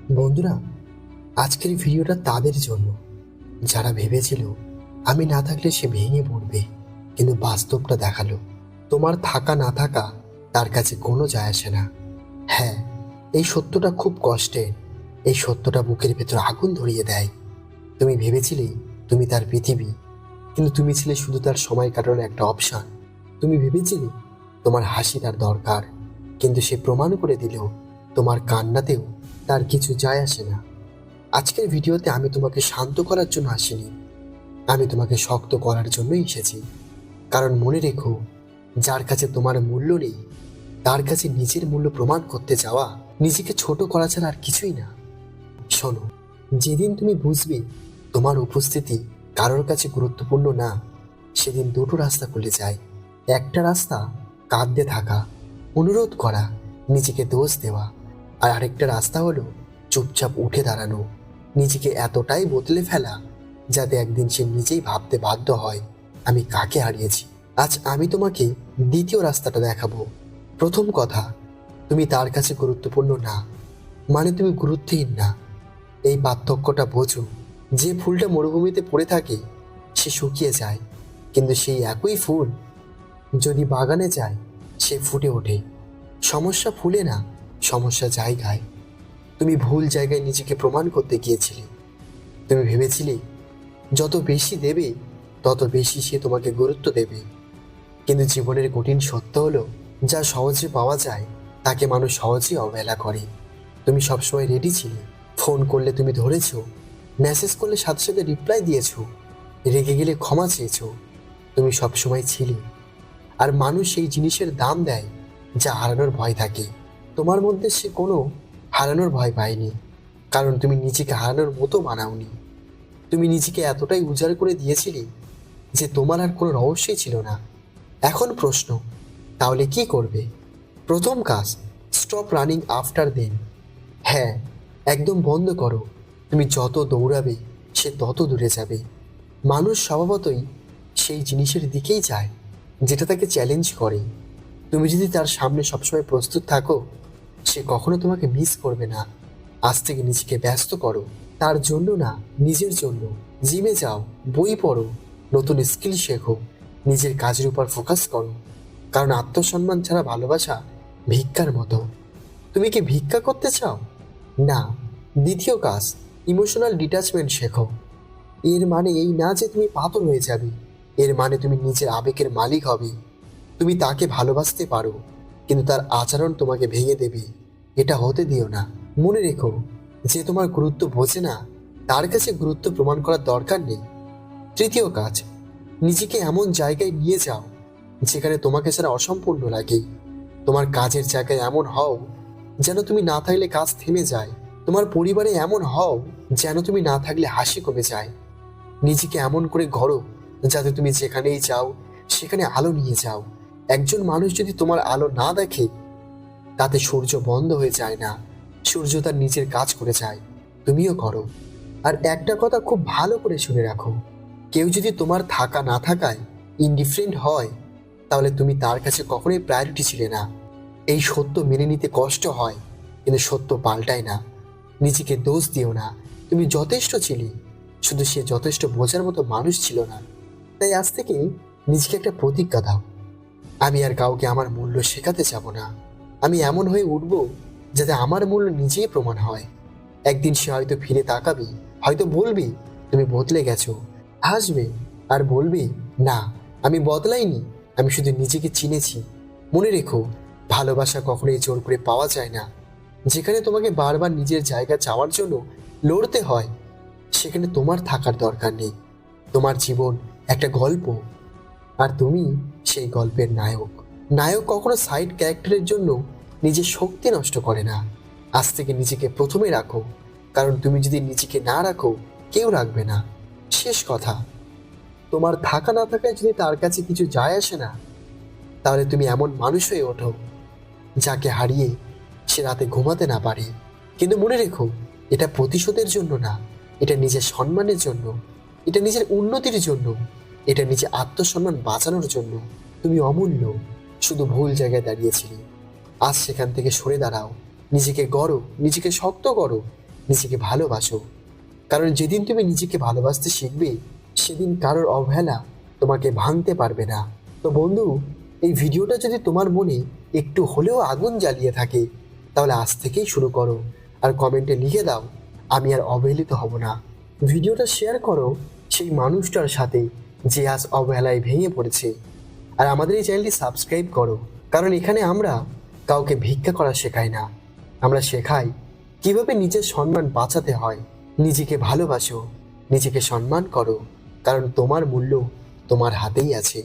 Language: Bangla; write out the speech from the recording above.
বন্ধুরা, আজকের ভিডিওটা তাদের জন্য যারা ভেবেছিল আমি না থাকলে সে ভেঙে পড়বে, কিন্তু বাস্তবটা দেখালো তোমার থাকা না থাকা তার কাছে কোনো যায় আসে না। হ্যাঁ, এই সত্যটা খুব কষ্টের। এই সত্যটা বুকের ভেতর আগুন ধরিয়ে দেয়। তুমি ভেবেছিলে তুমি তার পৃথিবী, কিন্তু তুমি ছিলে শুধু তার সময় কাটানোর একটা অপশন। তুমি ভেবেছিলে তোমার হাসি তার দরকার, কিন্তু সে প্রমাণ করে দিল তোমার কান্নাতেও তার কিছু যায় আসে না। আজকের ভিডিওতে আমি তোমাকে শান্ত করার জন্য আসিনি, আমি তোমাকে শক্ত করার জন্যই এসেছি। কারণ মনে রেখো, যার কাছে তোমার মূল্য নেই তার কাছে নিজের মূল্য প্রমাণ করতে যাওয়া নিজেকে ছোট করা ছাড়া আর কিছুই না। শোনো, যেদিন তুমি বুঝবে তোমার উপস্থিতি কারোর কাছে গুরুত্বপূর্ণ না, সেদিন দুটো রাস্তা খুলে যায়। একটা রাস্তা কাঁদতে থাকা, অনুরোধ করা, নিজেকে দোষ দেওয়া। আর আরেকটা রাস্তা হলো চুপচাপ উঠে দাঁড়ানো, নিজেকে এতটাই বদলে ফেলা যাতে একদিন সে নিজেই ভাবতে বাধ্য হয় আমি কাকে হারিয়েছি। আজ আমি তোমাকে দ্বিতীয় রাস্তাটা দেখাবো। প্রথম কথা, তুমি তার কাছে গুরুত্বপূর্ণ না মানে তুমি গুরুত্বহীন না। এই পার্থক্যটা বোঝো। যে ফুলটা মরুভূমিতে পড়ে থাকে সে শুকিয়ে যায়, কিন্তু সেই একই ফুল যদি বাগানে যায় সে ফুটে ওঠে। সমস্যা ফুলে না, সমস্যা জায়গায়। তুমি ভুল জায়গায় নিজেকে প্রমাণ করতে গিয়েছিলে। তুমি ভেবেছিলে যত বেশি দেবে তত বেশি সে তোমাকে গুরুত্ব দেবে, কিন্তু জীবনের কঠিন সত্য হলো যা সহজে পাওয়া যায় তাকে মানুষ সহজেই অবহেলা করে। তুমি সবসময় রেডি ছিলে, ফোন করলে তুমি ধরেছো, মেসেজ করলে সাথে সাথে রিপ্লাই দিয়েছো, রেগে গেলে ক্ষমা চেয়েছো। তুমি সবসময় ছিলে। আর মানুষ সেই জিনিসের দাম দেয় যা হারানোর ভয় থাকে। তোমার মধ্যে সে কোনো হারানোর ভয় পায়নি, কারণ তুমি নিজেকে হারানোর মতো মানাওনি। তুমি নিজেকে এতটাই উজাড় করে দিয়েছিলে যে তোমার আর কোনো রহস্যই ছিল না। এখন প্রশ্ন, তাহলে কি করবে? প্রথম কাজ, স্টপ রানিং আফটার দেম। হ্যাঁ, একদম বন্ধ করো। তুমি যত দৌড়াবে সে তত দূরে যাবে। মানুষ স্বভাবতই সেই জিনিসের দিকেই যায় যেটা তাকে চ্যালেঞ্জ করে। তুমি যদি তার সামনে সবসময় প্রস্তুত থাকো, সে কখনো তোমাকে মিস করবে না। আজ থেকে নিজেকে ব্যস্ত করো, তার জন্য না, নিজের জন্য। জিমে যাও, বই পড়ো, নতুন স্কিল শেখো, নিজের কাজের উপর ফোকাস করো। কারণ আত্মসম্মান ছাড়া ভালোবাসা ভিক্ষার মতো। তুমি কি ভিক্ষা করতে চাও? না। দ্বিতীয় কাজ, ইমোশনাল ডিট্যাচমেন্ট শেখো। এর মানে এই না যে তুমি পাথর হয়ে যাবে, এর মানে তুমি নিজের আবেগের মালিক হবে। তুমি তাকে ভালোবাসতে পারো, কিন্তু তার আচরণ তোমাকে ভেঙে দেবে। এটা হতে দিও না। মনে রেখো, যে তোমার গুরুত্ব বোঝে না তার কাছে গুরুত্ব প্রমাণ করার দরকার নেই। তৃতীয় কাজ, নিজেকে এমন জায়গায় নিয়ে যাও যেখানে তোমাকে ছাড়া অসম্পূর্ণ লাগে। তোমার কাজের জায়গায় এমন হও যেন তুমি না থাকলে কাজ থেমে যায়। তোমার পরিবারে এমন হও যেন তুমি না থাকলে হাসি কমে যায়। নিজেকে এমন করে গড়ো যাতে তুমি যেখানেই যাও সেখানে আলো নিয়ে যাও। একজন মানুষ যদি তোমার আলো না দেখে, তাতে সূর্য বন্ধ হয়ে যায় না, সূর্য তার নিজের কাজ করে যায়। তুমিও করো। আর একটা কথা খুব ভালো করে শুনে রাখো, কেউ যদি তোমার থাকা না থাকায় ইনডিফারেন্ট হয়, তাহলে তুমি তার কাছে কখনোই প্রায়োরিটি ছিলে না। এই সত্য মেনে নিতে কষ্ট হয়, কিন্তু সত্য পাল্টায় না। নিজেকে দোষ দিও না, তুমি যথেষ্ট ছিলে, শুধু সে যথেষ্ট বোঝার মতো মানুষ ছিল না। তাই আজ থেকে নিজেকে একটা প্রতিজ্ঞা দাও, আমি আর কাউকে আমার মূল্য শেখাতে যাব না। আমি এমন হয়ে উঠব যাতে আমার মূল্য নিজেই প্রমাণ হয়। একদিন সে হয়তো ফিরে তাকাবি, হয়তো বলবি তুমি বদলে গেছো, হাসবে আর বলবি না, আমি বদলাইনি, আমি শুধু নিজেকে চিনেছি। মনে রেখো, ভালোবাসা কখনোই জোর করে পাওয়া যায় না। যেখানে তোমাকে বারবার নিজের জায়গা চাওয়ার জন্য লড়তে হয়, সেখানে তোমার থাকার দরকার নেই। তোমার জীবন একটা গল্প, আর তুমি সেই গল্পের নায়ক। নায়ক কখনো সাইড ক্যারেক্টারের জন্য নিজের শক্তি নষ্ট করে না। আজ থেকে নিজেকে প্রথমে রাখো, কারণ তুমি যদি নিজেকে না রাখো কেউ রাখবে না। শেষ কথা, তোমার থাকা না থাকায় যদি তার কাছে কিছু যায় আসে না, তাহলে তুমি এমন মানুষ হয়ে ওঠো যাকে হারিয়ে সে রাতে ঘুমাতে না পারে। কিন্তু মনে রেখো, এটা প্রতিশোধের জন্য না, এটা নিজের সম্মানের জন্য, এটা নিজের উন্নতির জন্য, এটা নিজের আত্মসম্মান বাঁচানোর জন্য। তুমি অমূল্য, শুধু ভুল জায়গায় দাঁড়িয়েছিলে। আজ সেখান থেকে সরে দাঁড়াও, নিজেকে গড়ো, নিজেকে শক্ত করো, নিজেকে ভালোবাসো। কারণ যেদিন তুমি নিজেকে ভালোবাসতে শিখবে, সেদিন কারোর অবহেলা তোমাকে ভাঙতে পারবে না। তো বন্ধু, এই ভিডিওটা যদি তোমার মনে একটু হলেও আগুন জ্বালিয়ে থাকে, তাহলে আজ থেকেই শুরু করো আর কমেন্টে লিখে দাও, আমি আর অবহেলিত হব না। ভিডিওটা শেয়ার করো সেই মানুষটার সাথে যে আজ অবহেলায় ভেঙে পড়েছে। আর আমাদের এই চ্যানেলটি সাবস্ক্রাইব করো, কারণ এখানে আমরা কাউকে ভিক্ষা করা শেখাই না, আমরা শেখাই কিভাবে নিজের সম্মান বাঁচাতে হয়। নিজেকে ভালোবাসো, নিজেকে সম্মান করো, কারণ তোমার মূল্য তোমার হাতেই আছে।